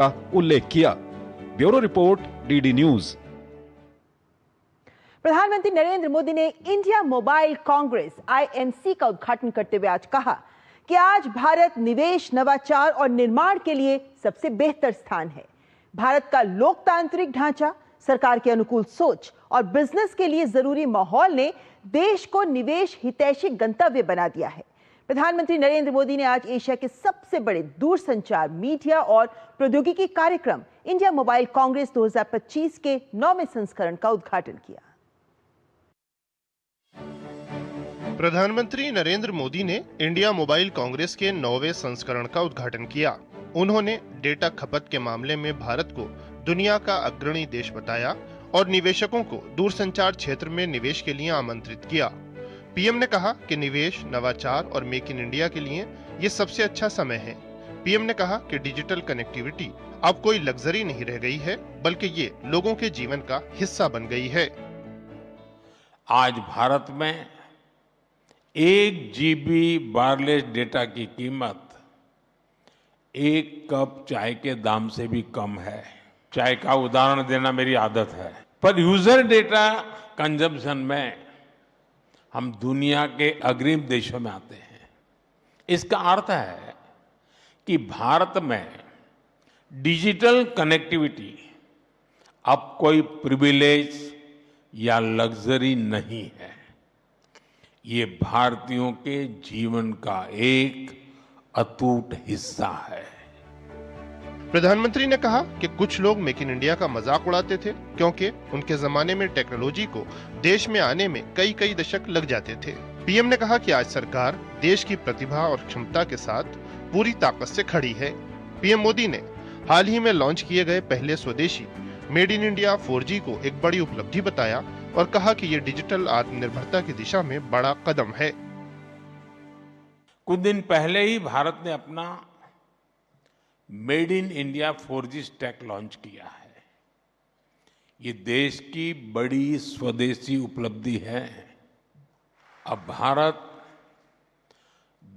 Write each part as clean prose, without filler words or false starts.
का उल्लेख किया। Bureau report, DD news. प्रधानमंत्री नरेंद्र मोदी ने इंडिया मोबाइल कांग्रेस IMC का उद्घाटन करते हुए आज कहा कि आज भारत निवेश, नवाचार और निर्माण के लिए सबसे बेहतर स्थान है। भारत का लोकतांत्रिक ढांचा, सरकार के अनुकूल सोच और बिजनेस के लिए जरूरी माहौल ने देश को निवेश हितैषी गंतव्य बना दिया है। प्रधानमंत्री नरेंद्र मोदी ने आज एशिया के सबसे बड़े दूरसंचार, मीडिया और प्रौद्योगिकी कार्यक्रम इंडिया मोबाइल कांग्रेस 2025 के 9वें संस्करण का उद्घाटन किया। प्रधानमंत्री नरेंद्र मोदी ने इंडिया मोबाइल कांग्रेस के 9वें संस्करण का उद्घाटन किया। उन्होंने डेटा खपत के मामले में भारत को दुनिया का अग्रणी देश बताया और निवेशकों को दूरसंचार क्षेत्र में निवेश के लिए आमंत्रित किया। पीएम ने कहा कि निवेश, नवाचार और मेक इन इंडिया के लिए ये सबसे अच्छा समय है। पीएम ने कहा कि डिजिटल कनेक्टिविटी अब कोई लग्जरी नहीं रह गई है, बल्कि ये लोगों के जीवन का हिस्सा बन गई है। आज भारत में 1 GB वायरलेस डेटा की कीमत 1 कप चाय के दाम से भी कम है। चाय का उदाहरण देना मेरी आदत है, पर यूजर डेटा कंजम्पशन में हम दुनिया के अग्रिम देशों में आते हैं। इसका अर्थ है कि भारत में डिजिटल कनेक्टिविटी अब कोई प्रिविलेज या लग्जरी नहीं है, ये भारतीयों के जीवन का एक अटूट हिस्सा है। प्रधानमंत्री ने कहा कि कुछ लोग मेक इन इंडिया का मजाक उड़ाते थे, क्योंकि उनके जमाने में टेक्नोलॉजी को देश में आने में कई दशक लग जाते थे। पीएम ने कहा कि आज सरकार देश की प्रतिभा और क्षमता के साथ पूरी ताकत से खड़ी है। पीएम मोदी ने हाल ही में लॉन्च किए गए पहले स्वदेशी मेड इन इंडिया 4G को एक बड़ी उपलब्धि बताया और कहा कि ये डिजिटल आत्मनिर्भरता की दिशा में बड़ा कदम है। कुछ दिन पहले ही भारत ने अपना made in India 4G stack launch किया है। ये देश की बड़ी स्वदेशी उपलब्धि है। अब भारत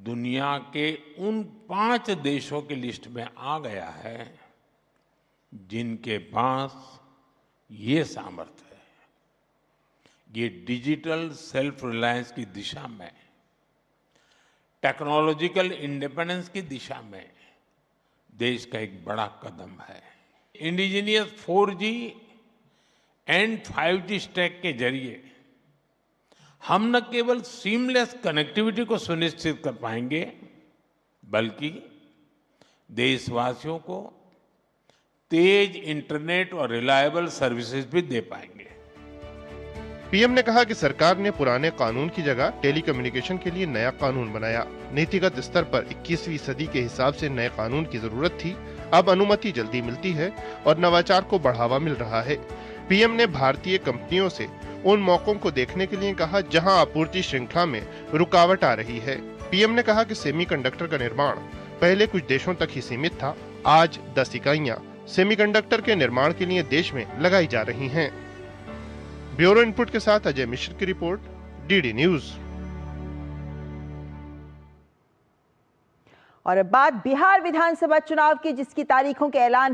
दुनिया के उन 5 देशों की लिस्ट में आ गया है जिनके पास ये सामर्थ्य है। ये डिजिटल सेल्फ रिलायंस की दिशा में, टेक्नोलॉजिकल इंडिपेंडेंस की दिशा में देश का एक बड़ा कदम है। Indigenous 4G and 5G stack के जरिए हम न केवल सीमलेस कनेक्टिविटी को सुनिश्चित कर पाएंगे, बल्कि देशवासियों को तेज इंटरनेट और रिलायबल सर्विसेज भी दे पाएंगे। पीएम ने कहा कि सरकार ने पुराने कानून की जगह टेलीकम्युनिकेशन के लिए नया कानून बनाया। नीतिगत स्तर पर 21वीं सदी के हिसाब से नए कानून की जरूरत थी। अब अनुमति जल्दी मिलती है और नवाचार को बढ़ावा मिल रहा है। पीएम ने भारतीय कंपनियों से उन मौकों को देखने के लिए कहा जहां आपूर्ति श्रृंखला में रुकावट आ रही है। पीएम ने कहा कि सेमीकंडक्टर का निर्माण पहले कुछ देशों तक ही सीमित था। आज 10 इकाइयां सेमीकंडक्टर के निर्माण के लिए देश में लगाई जा रही हैं। ब्यूरो इनपुट के साथ अजय मिश्र की रिपोर्ट, डीडी न्यूज। और अब बात बिहार विधानसभा चुनाव की, जिसकी तारीखों के ऐलान